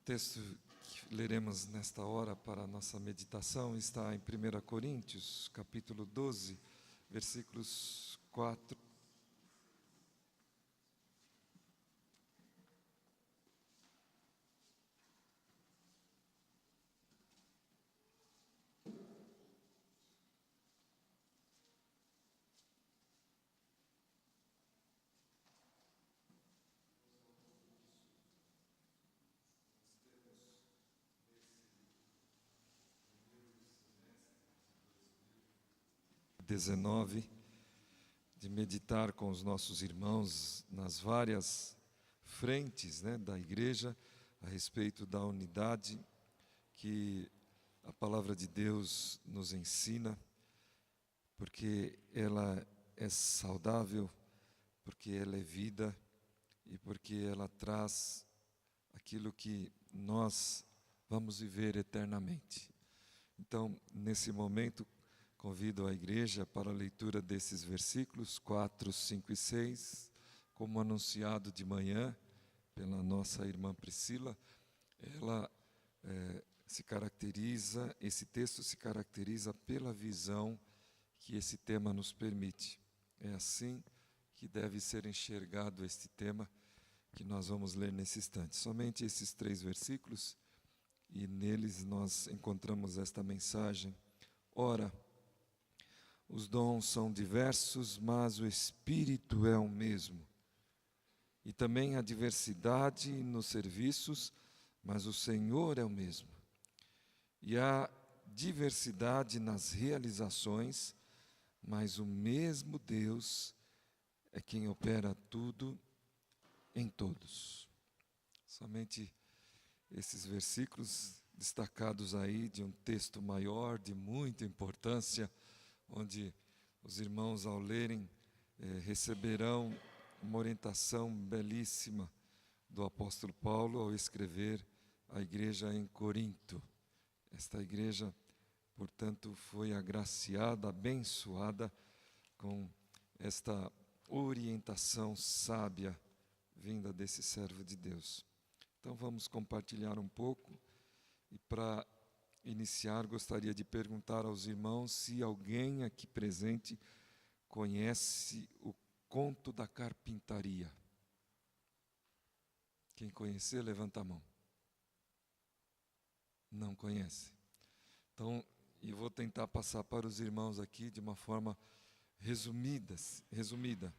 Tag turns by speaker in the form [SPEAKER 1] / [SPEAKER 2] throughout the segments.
[SPEAKER 1] texto que leremos nesta hora para a nossa meditação está em 1 Coríntios, capítulo 12, versículos 4. De meditar com os nossos irmãos nas várias frentes, da igreja a respeito da unidade que a palavra de Deus nos ensina, porque ela é saudável, porque ela é vida e porque ela traz aquilo que nós vamos viver eternamente. Então, nesse momento, convido a igreja para a leitura desses versículos 4, 5 e 6, como anunciado de manhã pela nossa irmã Priscila. Ela esse texto se caracteriza pela visão que esse tema nos permite. É assim que deve ser enxergado este tema que nós vamos ler nesse instante. Somente esses 3 versículos, e neles nós encontramos esta mensagem. Ora, os dons são diversos, mas o Espírito é o mesmo. E também há diversidade nos serviços, mas o Senhor é o mesmo. E há diversidade nas realizações, mas o mesmo Deus é quem opera tudo em todos. Somente esses versículos destacados aí de um texto maior, de muita importância, onde os irmãos, ao lerem, receberão uma orientação belíssima do apóstolo Paulo ao escrever à igreja em Corinto. Esta igreja, portanto, foi agraciada, abençoada com esta orientação sábia vinda desse servo de Deus. Então vamos compartilhar um pouco, e para iniciar, gostaria de perguntar aos irmãos se alguém aqui presente conhece o conto da carpintaria. Quem conhecer, levanta a mão. Não conhece? Então, eu vou tentar passar para os irmãos aqui de uma forma resumida.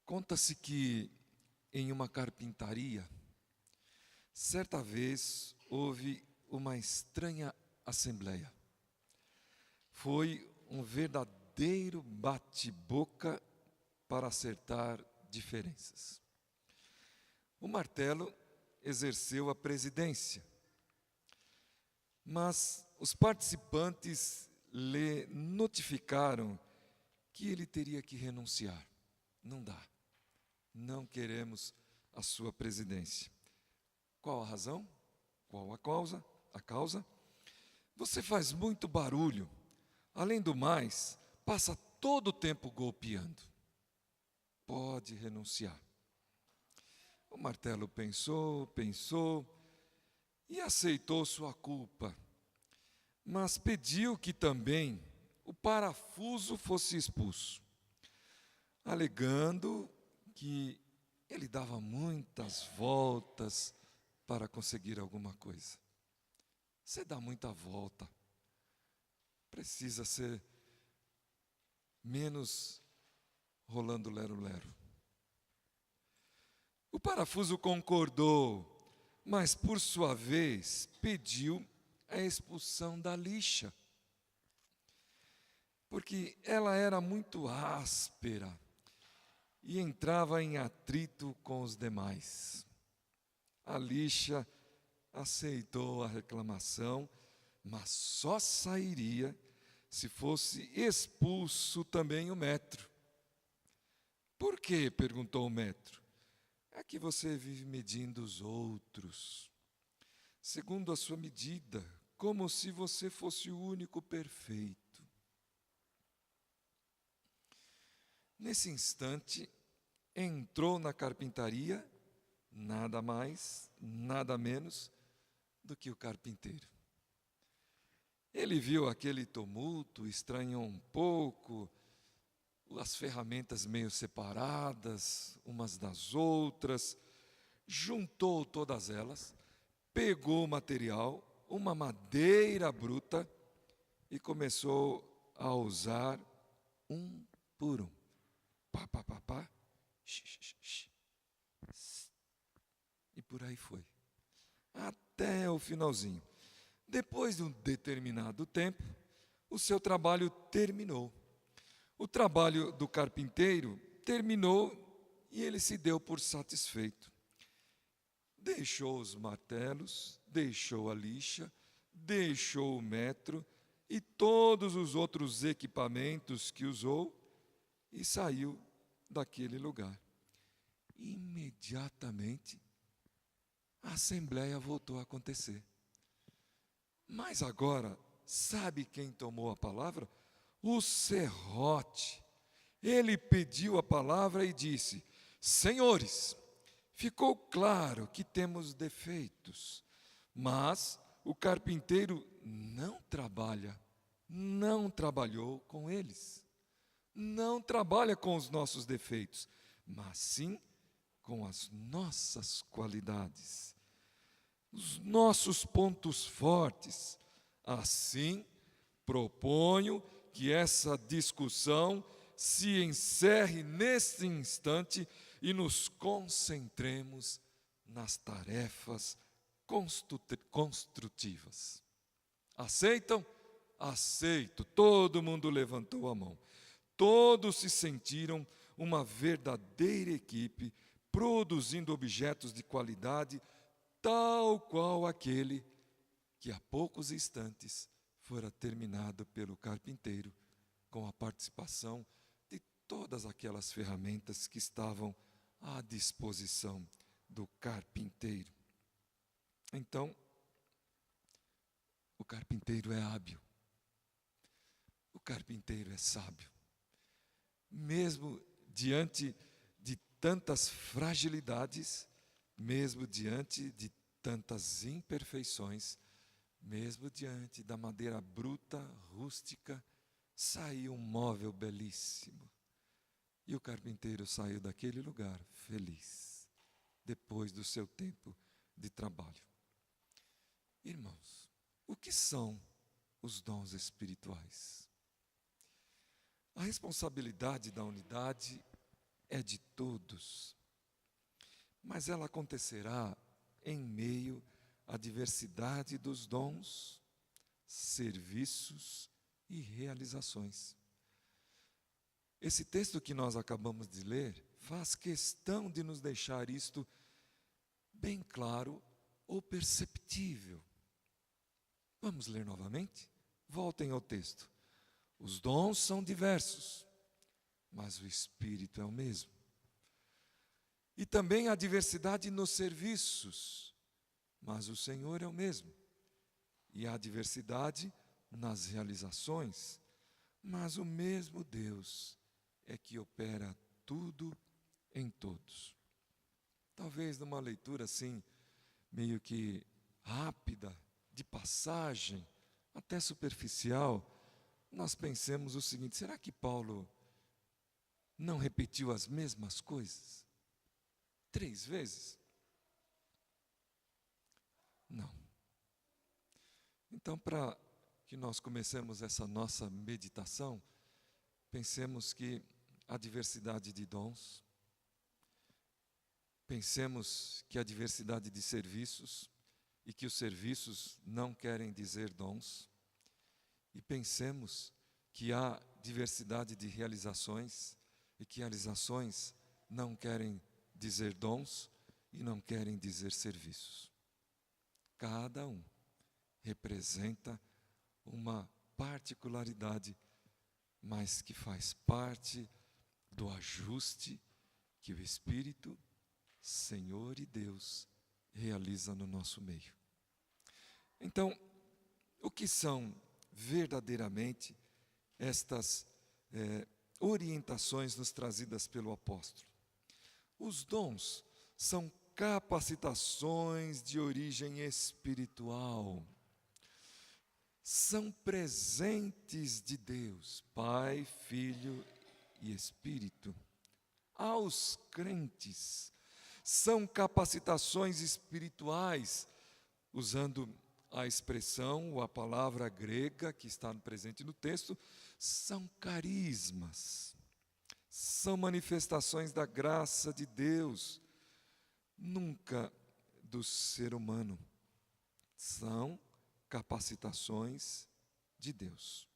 [SPEAKER 1] Conta-se que em uma carpintaria, certa vez houve uma estranha assembleia. Foi um verdadeiro bate-boca para acertar diferenças. O martelo exerceu a presidência, mas os participantes lhe notificaram que ele teria que renunciar. Não dá, não queremos a sua presidência. Qual a razão? Qual a causa? Você faz muito barulho. Além do mais, passa todo o tempo golpeando. Pode renunciar. O martelo pensou e aceitou sua culpa, mas pediu que também o parafuso fosse expulso, alegando que ele dava muitas voltas para conseguir alguma coisa. Você dá muita volta, precisa ser menos rolando lero-lero. O parafuso concordou, mas por sua vez pediu a expulsão da lixa, porque ela era muito áspera e entrava em atrito com os demais. A lixa aceitou a reclamação, mas só sairia se fosse expulso também o metro. Por quê? Perguntou o metro. É que você vive medindo os outros, segundo a sua medida, como se você fosse o único perfeito. Nesse instante, entrou na carpintaria nada mais, nada menos do que o carpinteiro. Ele viu aquele tumulto, estranhou um pouco, as ferramentas meio separadas, umas das outras, juntou todas elas, pegou o material, uma madeira bruta, e começou a usar um por um. Pá, pá, pá, pá, e por aí foi, até o finalzinho. Depois de um determinado tempo, o seu trabalho terminou. O trabalho do carpinteiro terminou e ele se deu por satisfeito. Deixou os martelos, deixou a lixa, deixou o metro e todos os outros equipamentos que usou e saiu daquele lugar. Imediatamente, a assembleia voltou a acontecer. Mas agora, sabe quem tomou a palavra? O serrote. Ele pediu a palavra e disse: Senhores, ficou claro que temos defeitos, mas o carpinteiro não trabalhou com eles. Não trabalha com os nossos defeitos, mas sim com as nossas qualidades, os nossos pontos fortes. Assim, proponho que essa discussão se encerre neste instante e nos concentremos nas tarefas construtivas. Aceitam? Aceito. Todo mundo levantou a mão. Todos se sentiram uma verdadeira equipe, produzindo objetos de qualidade, tal qual aquele que há poucos instantes fora terminado pelo carpinteiro, com a participação de todas aquelas ferramentas que estavam à disposição do carpinteiro. Então, o carpinteiro é hábil, o carpinteiro é sábio. Mesmo diante de tantas fragilidades, mesmo diante de tantas imperfeições, mesmo diante da madeira bruta, rústica, saiu um móvel belíssimo. E o carpinteiro saiu daquele lugar feliz, depois do seu tempo de trabalho. Irmãos, o que são os dons espirituais? A responsabilidade da unidade é de todos, mas ela acontecerá em meio à diversidade dos dons, serviços e realizações. Esse texto que nós acabamos de ler faz questão de nos deixar isto bem claro ou perceptível. Vamos ler novamente? Voltem ao texto. Os dons são diversos, mas o Espírito é o mesmo. E também há diversidade nos serviços, mas o Senhor é o mesmo. E há diversidade nas realizações, mas o mesmo Deus é que opera tudo em todos. Talvez numa leitura assim, meio que rápida, de passagem, até superficial, nós pensemos o seguinte: será que Paulo não repetiu as mesmas coisas 3 vezes? Não. Então, para que nós comecemos essa nossa meditação, pensemos que há diversidade de dons, pensemos que há diversidade de serviços e que os serviços não querem dizer dons, e pensemos que há diversidade de realizações e que realizações não querem dizer dons e não querem dizer serviços. Cada um representa uma particularidade, mas que faz parte do ajuste que o Espírito, Senhor e Deus realiza no nosso meio. Então, o que são verdadeiramente estas orientações nos trazidas pelo apóstolo? Os dons são capacitações de origem espiritual. São presentes de Deus, Pai, Filho e Espírito, aos crentes. São capacitações espirituais, usando a expressão ou a palavra grega que está presente no texto, são carismas, são manifestações da graça de Deus, nunca do ser humano, são capacitações de Deus.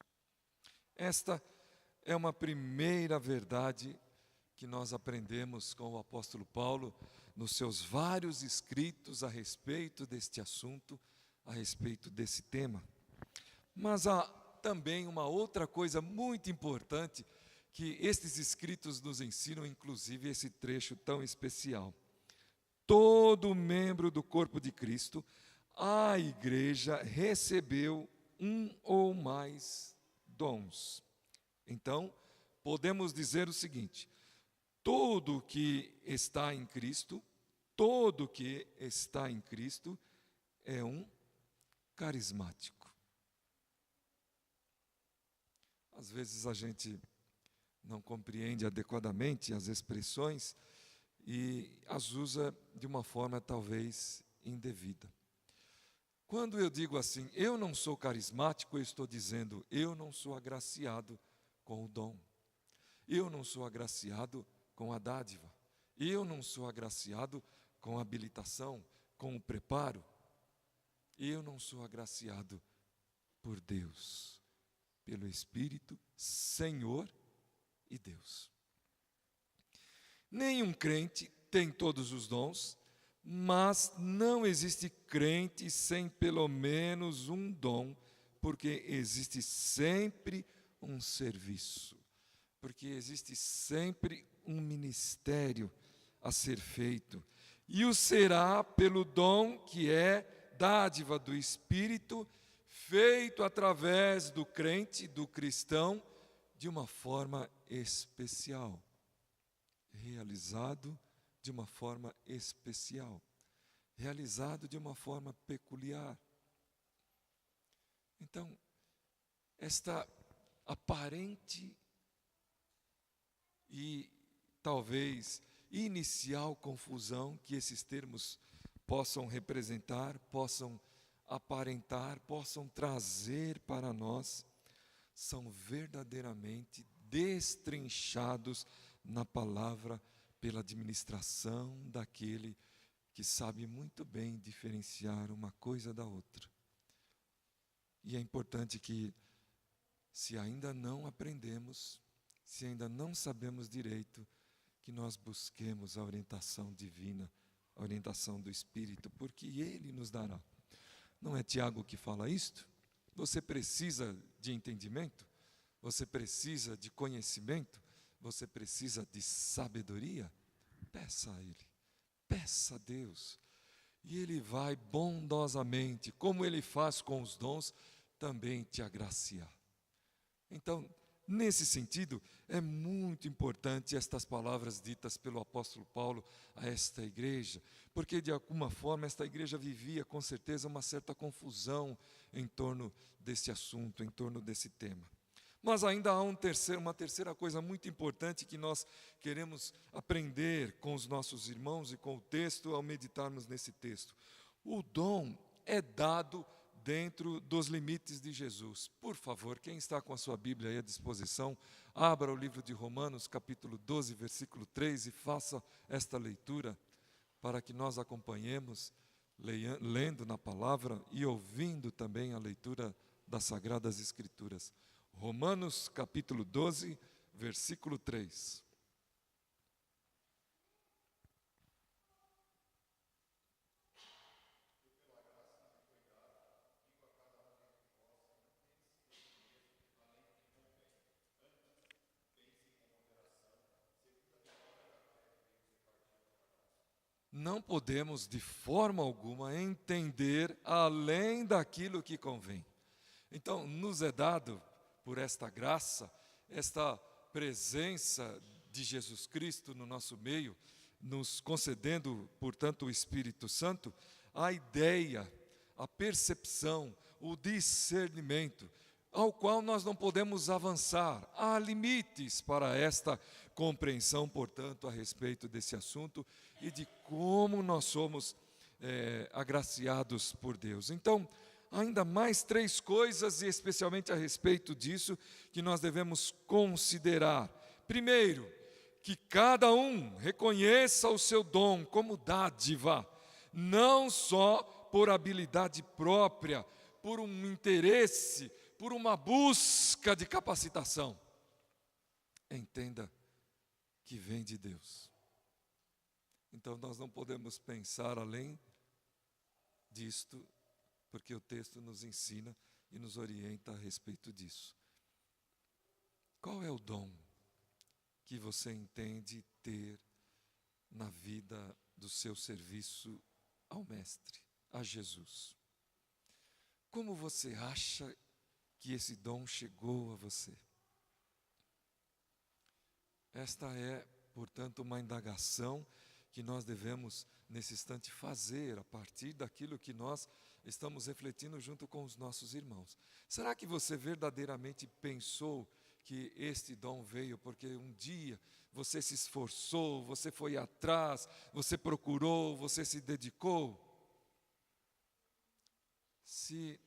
[SPEAKER 1] Esta é uma primeira verdade que nós aprendemos com o apóstolo Paulo nos seus vários escritos a respeito deste assunto, a respeito desse tema. Mas há também uma outra coisa muito importante que estes escritos nos ensinam, inclusive esse trecho tão especial. Todo membro do corpo de Cristo, a igreja recebeu um ou mais dons. Então, podemos dizer o seguinte: todo que está em Cristo, todo que está em Cristo é um carismático. Às vezes a gente não compreende adequadamente as expressões e as usa de uma forma talvez indevida. Quando eu digo assim, eu não sou carismático, eu estou dizendo, eu não sou agraciado com o dom. Eu não sou agraciado com a dádiva. Eu não sou agraciado com a habilitação, com o preparo. Eu não sou agraciado por Deus, pelo Espírito, Senhor e Deus. Nenhum crente tem todos os dons, mas não existe crente sem pelo menos um dom, porque existe sempre um serviço, porque existe sempre um ministério a ser feito, e o será pelo dom que é dádiva do Espírito, feito através do crente, do cristão, de uma forma especial, realizado de uma forma especial, realizado de uma forma peculiar. Então, esta aparente e talvez inicial confusão que esses termos possam representar, possam aparentar, possam trazer para nós, são verdadeiramente destrinchados na palavra pela administração daquele que sabe muito bem diferenciar uma coisa da outra. E é importante que, se ainda não aprendemos, se ainda não sabemos direito, que nós busquemos a orientação divina, a orientação do Espírito, porque Ele nos dará. Não é Tiago que fala isto? Você precisa de entendimento, você precisa de conhecimento, você precisa de sabedoria? Peça a Ele, peça a Deus, e Ele vai bondosamente, como Ele faz com os dons, também te agraciar. Então, nesse sentido, é muito importante estas palavras ditas pelo apóstolo Paulo a esta igreja, porque de alguma forma esta igreja vivia com certeza uma certa confusão em torno desse assunto, em torno desse tema. Mas ainda há uma terceira coisa muito importante que nós queremos aprender com os nossos irmãos e com o texto ao meditarmos nesse texto. O dom é dado dentro dos limites de Jesus. Por favor, quem está com a sua Bíblia aí à disposição, abra o livro de Romanos, capítulo 12, versículo 3, e faça esta leitura para que nós acompanhemos, lendo na palavra e ouvindo também a leitura das Sagradas Escrituras. Romanos, capítulo 12, versículo 3. Não podemos de forma alguma entender além daquilo que convém. Então, nos é dado por esta graça, esta presença de Jesus Cristo no nosso meio, nos concedendo, portanto, o Espírito Santo, a ideia, a percepção, o discernimento, ao qual nós não podemos avançar. Há limites para esta compreensão, portanto, a respeito desse assunto e de como nós somos agraciados por Deus. Então, ainda mais 3 coisas, e especialmente a respeito disso, que nós devemos considerar. Primeiro, que cada um reconheça o seu dom como dádiva, não só por habilidade própria, por um interesse, por uma busca de capacitação. Entenda que vem de Deus. Então nós não podemos pensar além disto, porque o texto nos ensina e nos orienta a respeito disso. Qual é o dom que você entende ter na vida do seu serviço ao Mestre, a Jesus? Como você acha que esse dom chegou a você? Esta é, portanto, uma indagação que nós devemos, nesse instante, fazer a partir daquilo que nós estamos refletindo junto com os nossos irmãos. Será que você verdadeiramente pensou que este dom veio porque um dia você se esforçou, você foi atrás, você procurou, você se dedicou? Se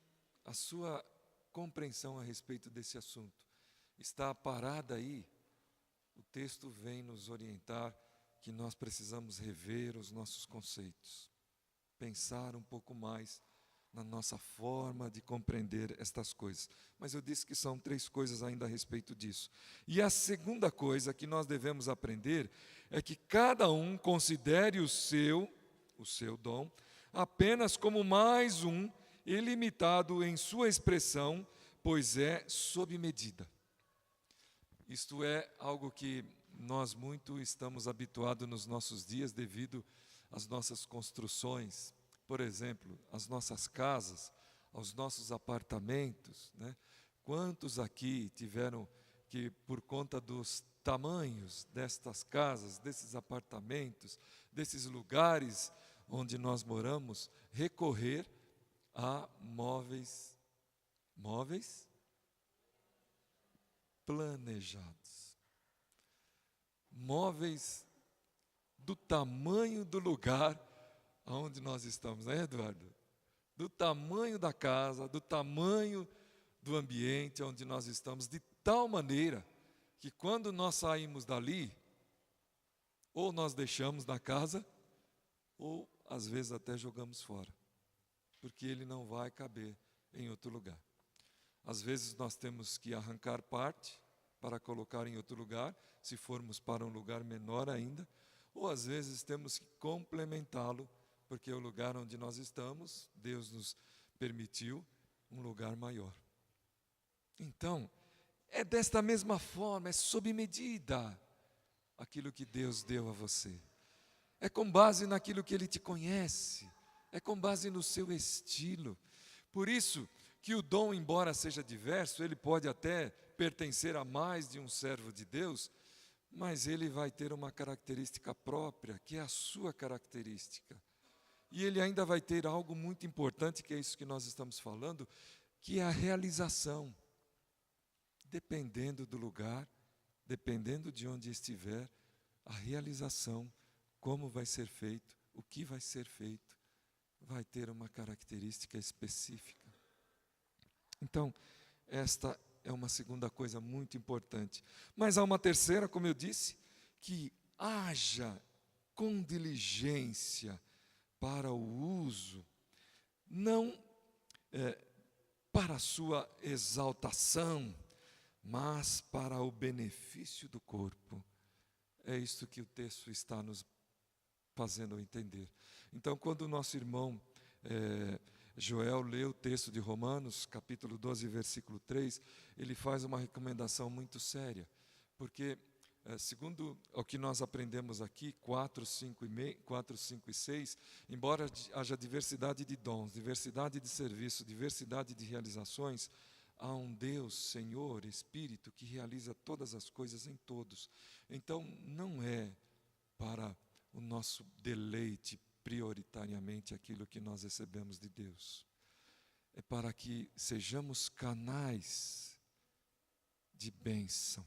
[SPEAKER 1] a sua compreensão a respeito desse assunto está parada aí, o texto vem nos orientar que nós precisamos rever os nossos conceitos, pensar um pouco mais na nossa forma de compreender estas coisas. Mas eu disse que são 3 coisas ainda a respeito disso. E a segunda coisa que nós devemos aprender é que cada um considere o seu dom, apenas como mais um, ilimitado em sua expressão, pois é sob medida. Isto é algo que nós muito estamos habituados nos nossos dias devido às nossas construções. Por exemplo, as nossas casas, aos nossos apartamentos, né? Quantos aqui tiveram que, por conta dos tamanhos destas casas, desses apartamentos, desses lugares onde nós moramos, recorrer a móveis planejados. Móveis do tamanho do lugar onde nós estamos, né, Eduardo? Do tamanho da casa, do tamanho do ambiente onde nós estamos, de tal maneira que quando nós saímos dali, ou nós deixamos na casa, ou às vezes até jogamos fora, porque ele não vai caber em outro lugar. Às vezes nós temos que arrancar parte para colocar em outro lugar, se formos para um lugar menor ainda, ou às vezes temos que complementá-lo, porque o lugar onde nós estamos, Deus nos permitiu um lugar maior. Então, é desta mesma forma, é sob medida aquilo que Deus deu a você. É com base naquilo que Ele te conhece, é com base no seu estilo. Por isso que o dom, embora seja diverso, ele pode até pertencer a mais de um servo de Deus, mas ele vai ter uma característica própria, que é a sua característica. E ele ainda vai ter algo muito importante, que é isso que nós estamos falando, que é a realização. Dependendo do lugar, dependendo de onde estiver, a realização, como vai ser feito, o que vai ser feito, vai ter uma característica específica. Então, esta é uma segunda coisa muito importante. Mas há uma terceira, como eu disse, que haja com diligência para o uso, não para a sua exaltação, mas para o benefício do corpo. É isto que o texto está nos fazendo entender. Então, quando o nosso irmão Joel lê o texto de Romanos, capítulo 12, versículo 3, ele faz uma recomendação muito séria, porque, segundo o que nós aprendemos aqui, 4, 5 e 6, embora haja diversidade de dons, diversidade de serviço, diversidade de realizações, há um Deus, Senhor, Espírito, que realiza todas as coisas em todos. Então, não é para o nosso deleite prioritariamente aquilo que nós recebemos de Deus. É para que sejamos canais de bênção.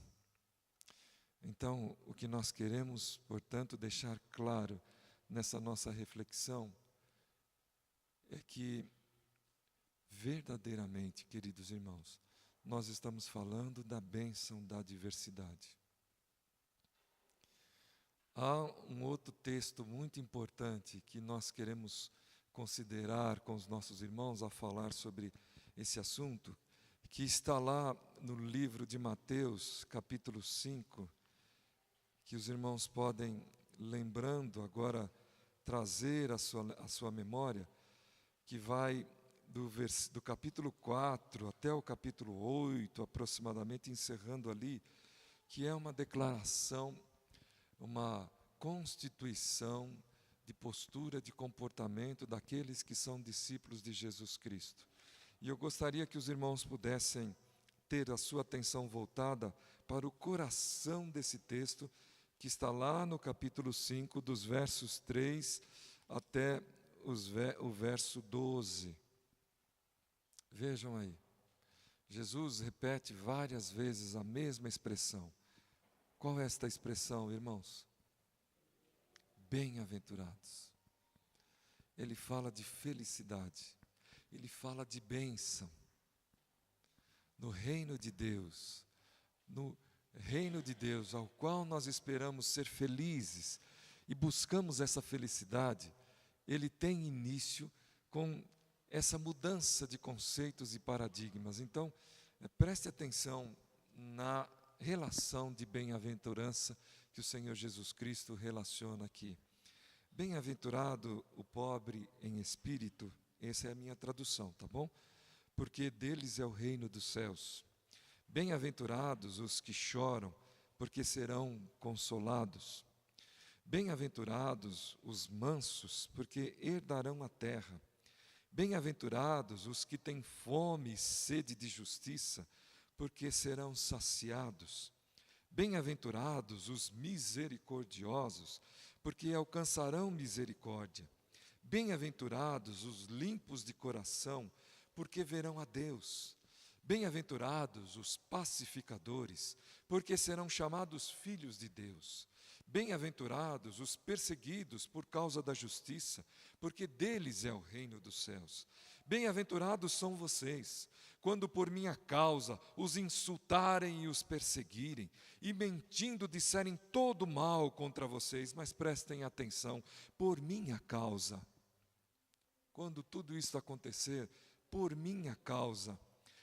[SPEAKER 1] Então, o que nós queremos, portanto, deixar claro nessa nossa reflexão é que, verdadeiramente, queridos irmãos, nós estamos falando da bênção da diversidade. Há um outro texto muito importante que nós queremos considerar com os nossos irmãos a falar sobre esse assunto, que está lá no livro de Mateus, capítulo 5, que os irmãos podem, lembrando agora, trazer a sua memória, que vai do capítulo 4 até o capítulo 8, aproximadamente, encerrando ali, que é uma declaração, uma constituição de postura, de comportamento daqueles que são discípulos de Jesus Cristo. E eu gostaria que os irmãos pudessem ter a sua atenção voltada para o coração desse texto, que está lá no capítulo 5, dos versos 3 até o verso 12. Vejam aí, Jesus repete várias vezes a mesma expressão. Qual é esta expressão, irmãos? Bem-aventurados. Ele fala de felicidade, ele fala de bênção. No reino de Deus, ao qual nós esperamos ser felizes e buscamos essa felicidade, ele tem início com essa mudança de conceitos e paradigmas. Então, preste atenção na relação de bem-aventurança que o Senhor Jesus Cristo relaciona aqui. Bem-aventurado o pobre em espírito, essa é a minha tradução, tá bom? Porque deles é o reino dos céus. Bem-aventurados os que choram, porque serão consolados. Bem-aventurados os mansos, porque herdarão a terra. Bem-aventurados os que têm fome e sede de justiça, porque serão saciados. Bem-aventurados os misericordiosos, porque alcançarão misericórdia. Bem-aventurados os limpos de coração, porque verão a Deus. Bem-aventurados os pacificadores, porque serão chamados filhos de Deus. Bem-aventurados os perseguidos por causa da justiça, porque deles é o reino dos céus. Bem-aventurados são vocês, quando por minha causa os insultarem e os perseguirem, e mentindo disserem todo mal contra vocês, mas prestem atenção, por minha causa. Quando tudo isso acontecer, por minha causa,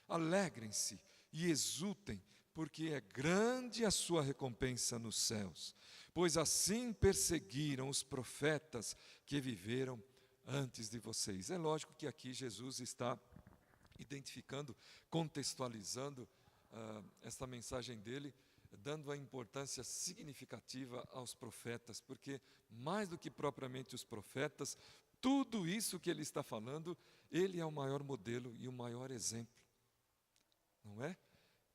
[SPEAKER 1] alegrem-se e exultem, porque é grande a sua recompensa nos céus. Pois assim perseguiram os profetas que viveram antes de vocês. É lógico que aqui Jesus está identificando, contextualizando esta mensagem dele, dando a importância significativa aos profetas, porque mais do que propriamente os profetas, tudo isso que ele está falando, ele é o maior modelo e o maior exemplo. Não é?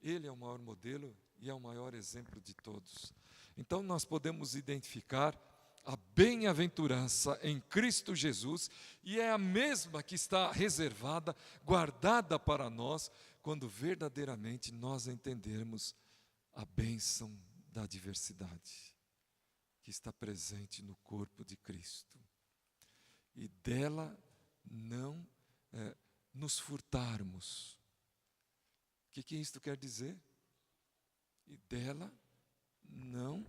[SPEAKER 1] Ele é o maior modelo e é o maior exemplo de todos. Então nós podemos identificar a bem-aventurança em Cristo Jesus, e é a mesma que está reservada, guardada para nós, quando verdadeiramente nós entendermos a bênção da diversidade, que está presente no corpo de Cristo. E dela não nos furtarmos. O que isto quer dizer? E dela não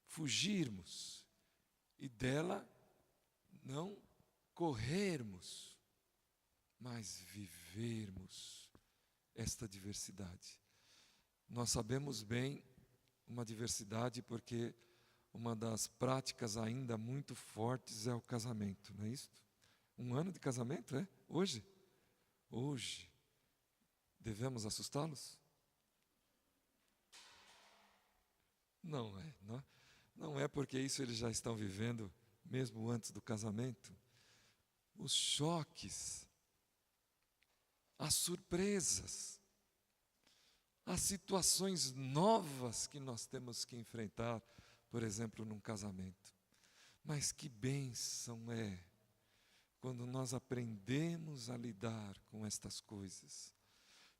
[SPEAKER 1] fugirmos, e dela não corrermos, mas vivermos esta diversidade. Nós sabemos bem uma diversidade porque uma das práticas ainda muito fortes é o casamento, não é isso? 1 ano de casamento, é? Hoje? Hoje. Devemos assustá-los? Não é, não é? Não é porque isso eles já estão vivendo mesmo antes do casamento. Os choques, as surpresas, as situações novas que nós temos que enfrentar, por exemplo, num casamento. Mas que bênção é quando nós aprendemos a lidar com estas coisas.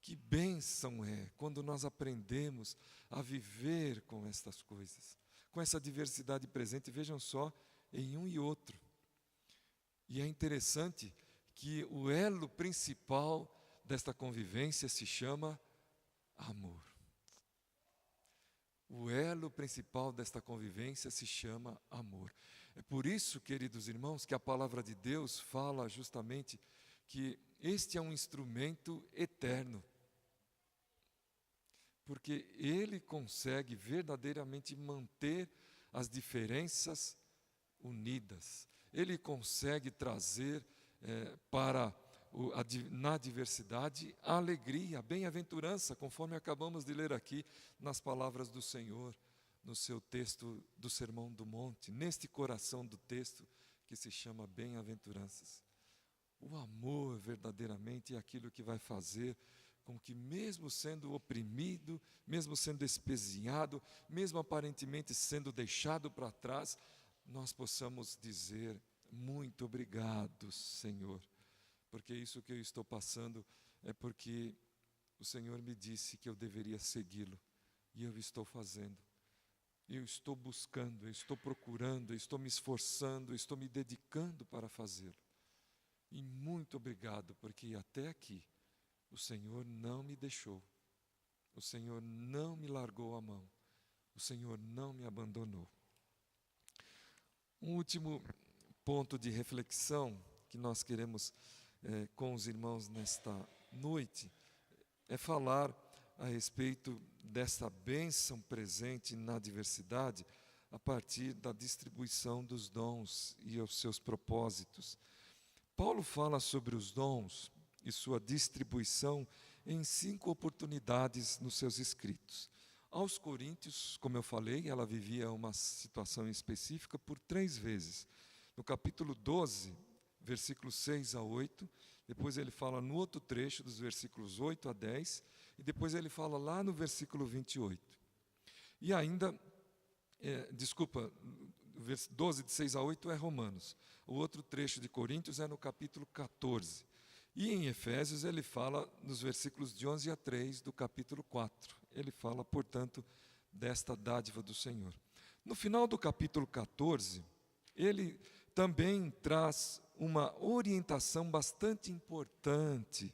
[SPEAKER 1] Que bênção é quando nós aprendemos a viver com estas coisas, com essa diversidade presente, vejam só, em um e outro. E é interessante que o elo principal desta convivência se chama amor. O elo principal desta convivência se chama amor. É por isso, queridos irmãos, que a palavra de Deus fala justamente que este é um instrumento eterno. Porque ele consegue verdadeiramente manter as diferenças unidas. Ele consegue trazer na diversidade a alegria, a bem-aventurança, conforme acabamos de ler aqui nas palavras do Senhor, no seu texto do Sermão do Monte, neste coração do texto que se chama bem-aventuranças. O amor verdadeiramente é aquilo que vai fazer com que, mesmo sendo oprimido, mesmo sendo espezinhado, mesmo aparentemente sendo deixado para trás, nós possamos dizer: muito obrigado, Senhor, porque isso que eu estou passando é porque o Senhor me disse que eu deveria segui-lo, e eu estou fazendo. Eu estou buscando, eu estou procurando, eu estou me esforçando, eu estou me dedicando para fazê-lo. E muito obrigado, porque até aqui o Senhor não me deixou, o Senhor não me largou a mão, o Senhor não me abandonou. Um último ponto de reflexão que nós queremos com os irmãos nesta noite é falar a respeito dessa bênção presente na diversidade a partir da distribuição dos dons e os seus propósitos. Paulo fala sobre os dons e sua distribuição em 5 oportunidades nos seus escritos. Aos Coríntios, como eu falei, ela vivia uma situação específica por 3 vezes. No capítulo 12, versículos 6 a 8, depois ele fala no outro trecho, dos versículos 8 a 10, e depois ele fala lá no versículo 28. E ainda, 12, de 6 a 8 é Romanos. O outro trecho de Coríntios é no capítulo 14. E em Efésios ele fala nos versículos de 11 a 3 do capítulo 4. Ele fala, portanto, desta dádiva do Senhor. No final do capítulo 14, ele também traz uma orientação bastante importante,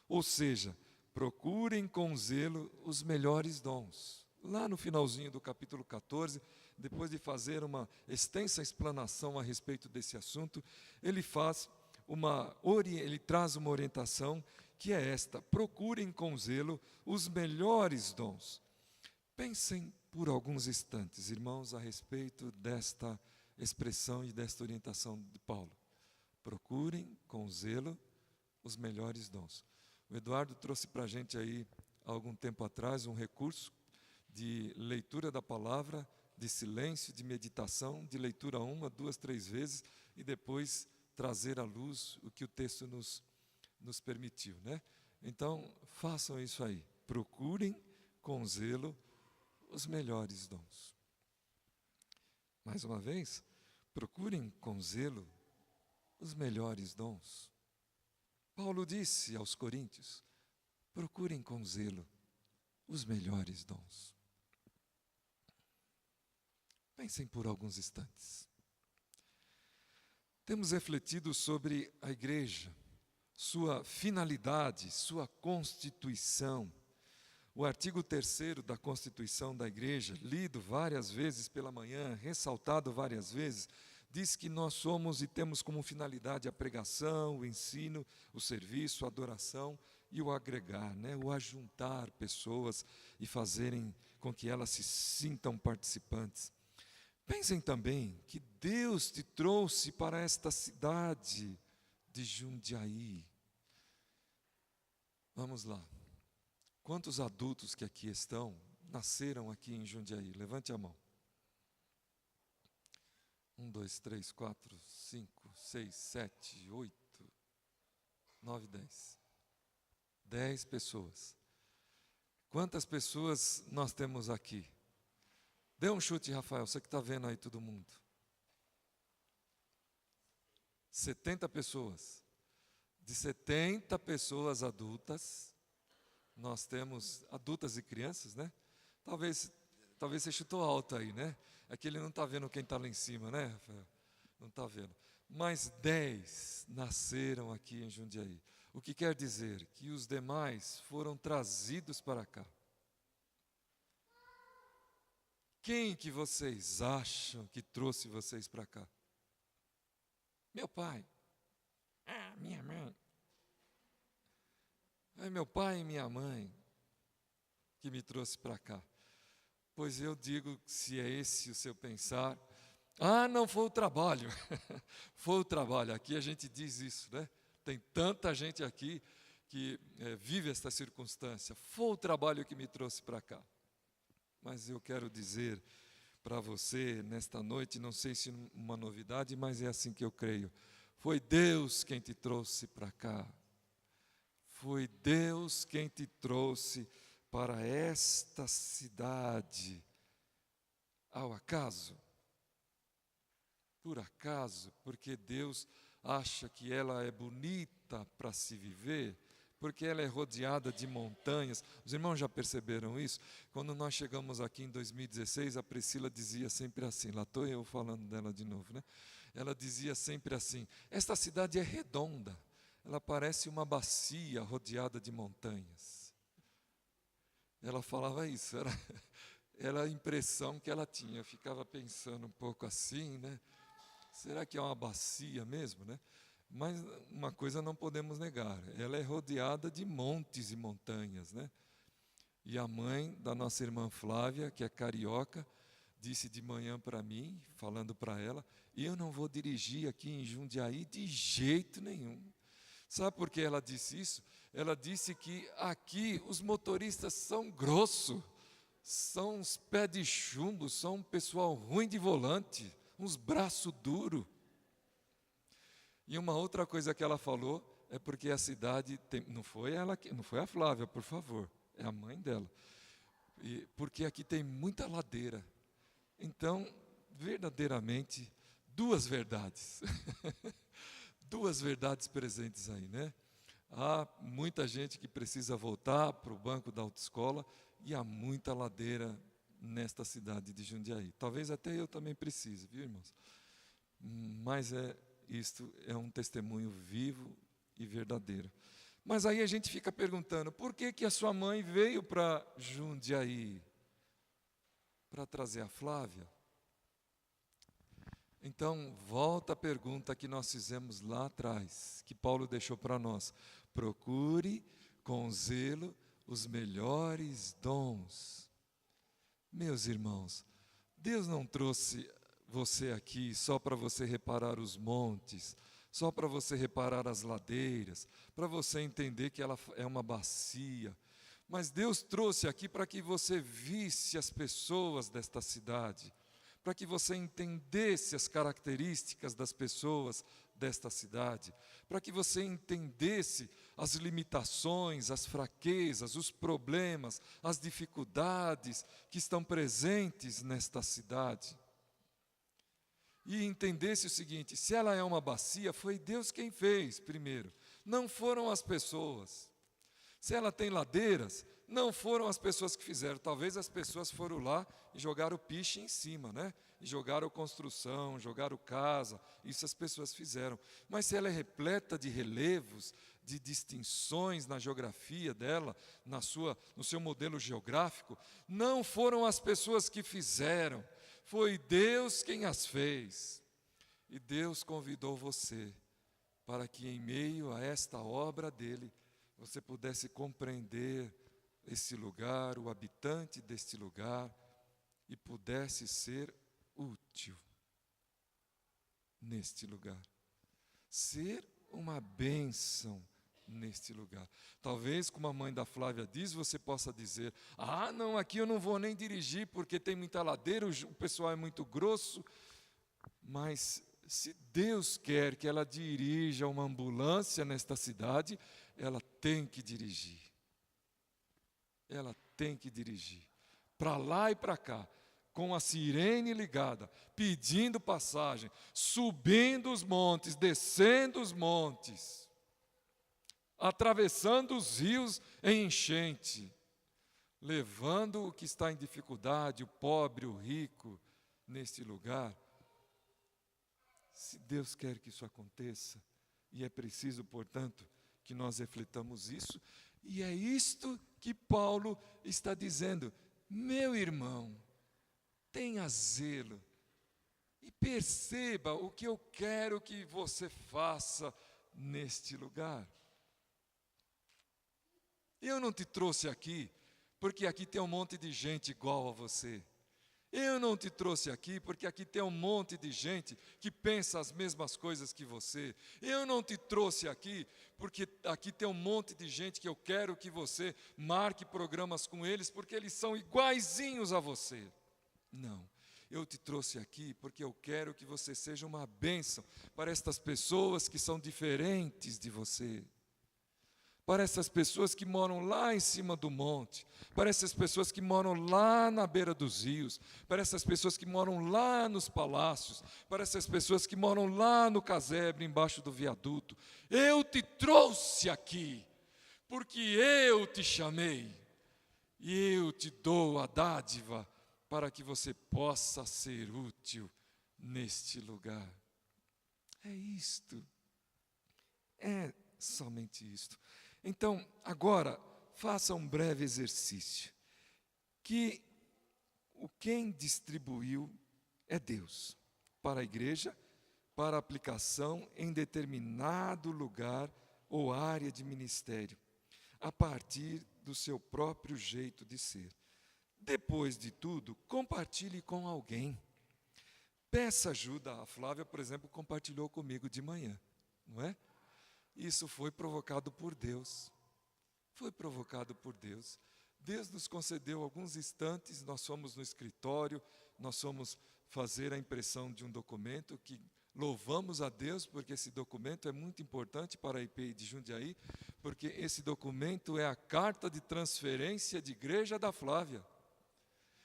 [SPEAKER 1] ou seja, procurem com zelo os melhores dons. Lá no finalzinho do capítulo 14, depois de fazer uma extensa explanação a respeito desse assunto, ele traz uma orientação que é esta: procurem com zelo os melhores dons. Pensem por alguns instantes, irmãos, a respeito desta expressão e desta orientação de Paulo. Procurem com zelo os melhores dons. O Eduardo trouxe para a gente aí, há algum tempo atrás, um recurso de leitura da palavra, de silêncio, de meditação, de leitura 1, 2, 3 vezes, e depois trazer à luz o que o texto nos permitiu, né? Então, façam isso aí. Procurem com zelo os melhores dons. Mais uma vez, procurem com zelo os melhores dons. Paulo disse aos Coríntios: procurem com zelo os melhores dons. Pensem por alguns instantes. Temos refletido sobre a igreja, sua finalidade, sua constituição. O artigo 3º da Constituição da Igreja, lido várias vezes pela manhã, ressaltado várias vezes, diz que nós somos e temos como finalidade a pregação, o ensino, o serviço, a adoração e o agregar, né? O ajuntar pessoas e fazerem com que elas se sintam participantes. Pensem também que Deus te trouxe para esta cidade de Jundiaí. Vamos lá. Quantos adultos que aqui estão nasceram aqui em Jundiaí? Levante a mão. 1, 2, 3, 4, 5, 6, 7, 8, 9, 10. 10 pessoas. Quantas pessoas nós temos aqui? Dê um chute, Rafael, você que está vendo aí todo mundo. 70 pessoas. De 70 pessoas adultas, nós temos adultas e crianças, né? Talvez você chutou alto aí, né? É que ele não está vendo quem está lá em cima, né, Rafael? Não está vendo. Mas 10 nasceram aqui em Jundiaí. O que quer dizer que os demais foram trazidos para cá. Quem que vocês acham que trouxe vocês para cá? Meu pai. Minha mãe. É meu pai e minha mãe que me trouxe para cá. Pois eu digo, se é esse o seu pensar, não foi o trabalho. Foi o trabalho. Aqui a gente diz isso, né? Tem tanta gente aqui que vive esta circunstância. Foi o trabalho que me trouxe para cá. Mas eu quero dizer para você, nesta noite, não sei se uma novidade, mas é assim que eu creio. Foi Deus quem te trouxe para cá. Foi Deus quem te trouxe para esta cidade. Ao acaso? Por acaso? Porque Deus acha que ela é bonita para se viver? Porque ela é rodeada de montanhas. Os irmãos já perceberam isso? Quando nós chegamos aqui em 2016, a Priscila dizia sempre assim, lá estou eu falando dela de novo, né? Ela dizia sempre assim, esta cidade é redonda, ela parece uma bacia rodeada de montanhas. Ela falava isso, era a impressão que ela tinha. Eu ficava pensando um pouco assim, né? Será que é uma bacia mesmo, né? Mas uma coisa não podemos negar, ela é rodeada de montes e montanhas, né? E a mãe da nossa irmã Flávia, que é carioca, disse de manhã para mim, falando para ela, eu não vou dirigir aqui em Jundiaí de jeito nenhum. Sabe por que ela disse isso? Ela disse que aqui os motoristas são grossos, são uns pés de chumbo, são um pessoal ruim de volante, uns braços duros. E uma outra coisa que ela falou é porque a cidade tem, não foi a Flávia, por favor, é a mãe dela. Porque aqui tem muita ladeira. Então, verdadeiramente, duas verdades. Duas verdades presentes aí, né? Há muita gente que precisa voltar para o banco da autoescola e há muita ladeira nesta cidade de Jundiaí. Talvez até eu também precise, viu, irmãos? Mas isto é um testemunho vivo e verdadeiro. Mas aí a gente fica perguntando, por que a sua mãe veio para Jundiaí? Para trazer a Flávia? Então, volta a pergunta que nós fizemos lá atrás, que Paulo deixou para nós. Procure com zelo os melhores dons. Meus irmãos, Deus não trouxe você aqui só para você reparar os montes, só para você reparar as ladeiras, para você entender que ela é uma bacia. Mas Deus trouxe aqui para que você visse as pessoas desta cidade, para que você entendesse as características das pessoas desta cidade, para que você entendesse as limitações, as fraquezas, os problemas, as dificuldades que estão presentes nesta cidade. E entendesse o seguinte, se ela é uma bacia, foi Deus quem fez primeiro, não foram as pessoas. Se ela tem ladeiras, não foram as pessoas que fizeram, talvez as pessoas foram lá e jogaram piche em cima, né? E jogaram construção, jogaram casa, isso as pessoas fizeram. Mas se ela é repleta de relevos, de distinções na geografia dela, no seu modelo geográfico, não foram as pessoas que fizeram, foi Deus quem as fez. E Deus convidou você para que em meio a esta obra dele, você pudesse compreender esse lugar, o habitante deste lugar, e pudesse ser útil neste lugar. Ser uma bênção neste lugar. Talvez, como a mãe da Flávia diz, você possa dizer, não, aqui eu não vou nem dirigir porque tem muita ladeira, o pessoal é muito grosso. Mas se Deus quer que ela dirija uma ambulância nesta cidade, ela tem que dirigir. Ela tem que dirigir. Para lá e para cá. com a sirene ligada, pedindo passagem, subindo os montes, descendo os montes, atravessando os rios em enchente, levando o que está em dificuldade, o pobre, o rico, neste lugar. Se Deus quer que isso aconteça, e é preciso, portanto, que nós reflitamos isso, e é isto que Paulo está dizendo: meu irmão, tenha zelo, e perceba o que eu quero que você faça neste lugar. Eu não te trouxe aqui porque aqui tem um monte de gente igual a você. Eu não te trouxe aqui porque aqui tem um monte de gente que pensa as mesmas coisas que você. Eu não te trouxe aqui porque aqui tem um monte de gente que eu quero que você marque programas com eles porque eles são iguaizinhos a você. Não. Eu te trouxe aqui porque eu quero que você seja uma bênção para estas pessoas que são diferentes de você. Para essas pessoas que moram lá em cima do monte, para essas pessoas que moram lá na beira dos rios, para essas pessoas que moram lá nos palácios, para essas pessoas que moram lá no casebre, embaixo do viaduto. Eu te trouxe aqui, porque eu te chamei, e eu te dou a dádiva para que você possa ser útil neste lugar. É isto, é somente isto. Então, agora, faça um breve exercício, que quem distribuiu é Deus, para a igreja, para aplicação em determinado lugar ou área de ministério, a partir do seu próprio jeito de ser. Depois de tudo, compartilhe com alguém. Peça ajuda. A Flávia, por exemplo, compartilhou comigo de manhã, não é? Isso foi provocado por Deus. Foi provocado por Deus. Deus nos concedeu alguns instantes, nós fomos no escritório, nós fomos fazer a impressão de um documento que louvamos a Deus, porque esse documento é muito importante para a IPI de Jundiaí, porque esse documento é a carta de transferência de igreja da Flávia.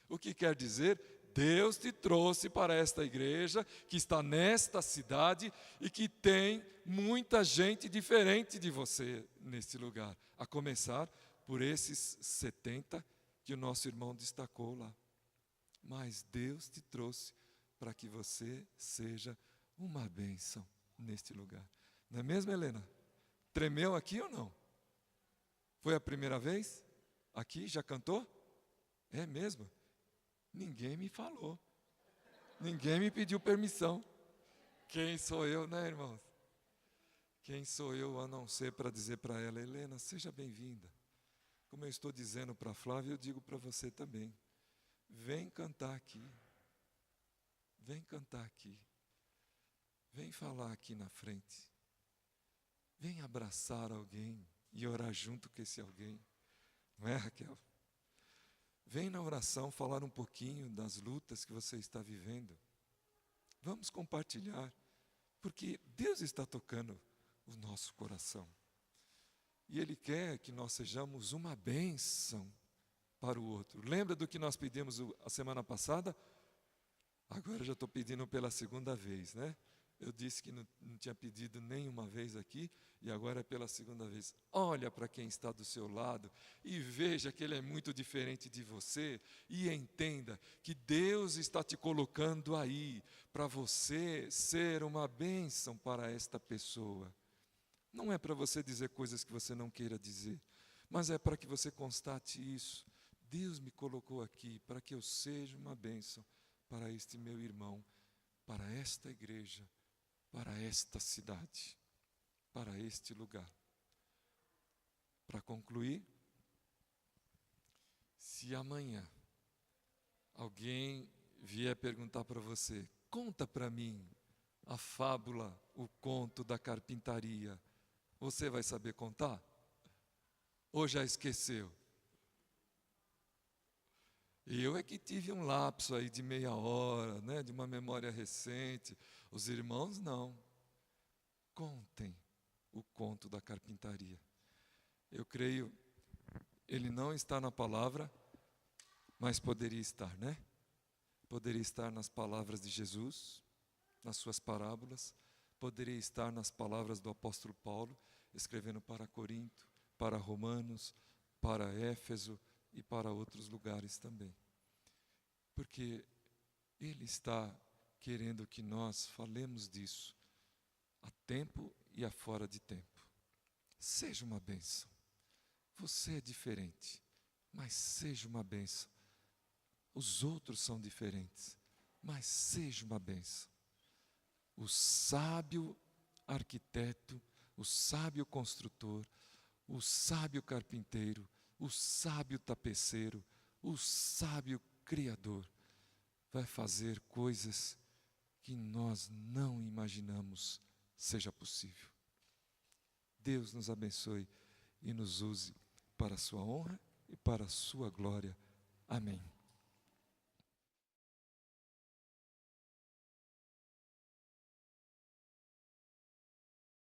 [SPEAKER 1] O que quer dizer? Deus te trouxe para esta igreja, que está nesta cidade e que tem muita gente diferente de você neste lugar. A começar por esses 70 que o nosso irmão destacou lá. Mas Deus te trouxe para que você seja uma bênção neste lugar. Não é mesmo, Helena? Tremeu aqui ou não? Foi a primeira vez? Aqui? Já cantou? É mesmo? Ninguém me falou. Ninguém me pediu permissão. Quem sou eu, né, irmãos? Quem sou eu a não ser para dizer para ela: Helena, seja bem-vinda. Como eu estou dizendo para a Flávia, eu digo para você também. Vem cantar aqui. Vem cantar aqui. Vem falar aqui na frente. Vem abraçar alguém e orar junto com esse alguém. Não é, Raquel? Vem na oração falar um pouquinho das lutas que você está vivendo. Vamos compartilhar, porque Deus está tocando o nosso coração. E Ele quer que nós sejamos uma bênção para o outro. Lembra do que nós pedimos a semana passada? Agora já estou pedindo pela segunda vez, né? Eu disse que não tinha pedido nenhuma vez aqui, e agora é pela segunda vez. Olha para quem está do seu lado e veja que ele é muito diferente de você, e entenda que Deus está te colocando aí para você ser uma bênção para esta pessoa. Não é para você dizer coisas que você não queira dizer, mas é para que você constate isso. Deus me colocou aqui para que eu seja uma bênção para este meu irmão, para esta igreja, para esta cidade, para este lugar. Para concluir, se amanhã alguém vier perguntar para você: conta para mim a fábula, o conto da carpintaria, você vai saber contar? Ou já esqueceu? Eu é que tive um lapso aí de meia hora, né, de uma memória recente. Os irmãos não. Contem o conto da carpintaria. Eu creio, ele não está na palavra, mas poderia estar, né? Poderia estar nas palavras de Jesus, nas suas parábolas, poderia estar nas palavras do apóstolo Paulo, escrevendo para Corinto, para Romanos, para Éfeso e para outros lugares também. Porque Ele está querendo que nós falemos disso a tempo e a fora de tempo. Seja uma bênção. Você é diferente, mas seja uma bênção. Os outros são diferentes, mas seja uma bênção. O sábio arquiteto, o sábio construtor, o sábio carpinteiro, o sábio tapeceiro, o sábio criador vai fazer coisas que nós não imaginamos seja possível. Deus nos abençoe e nos use para a sua honra e para a sua glória. Amém.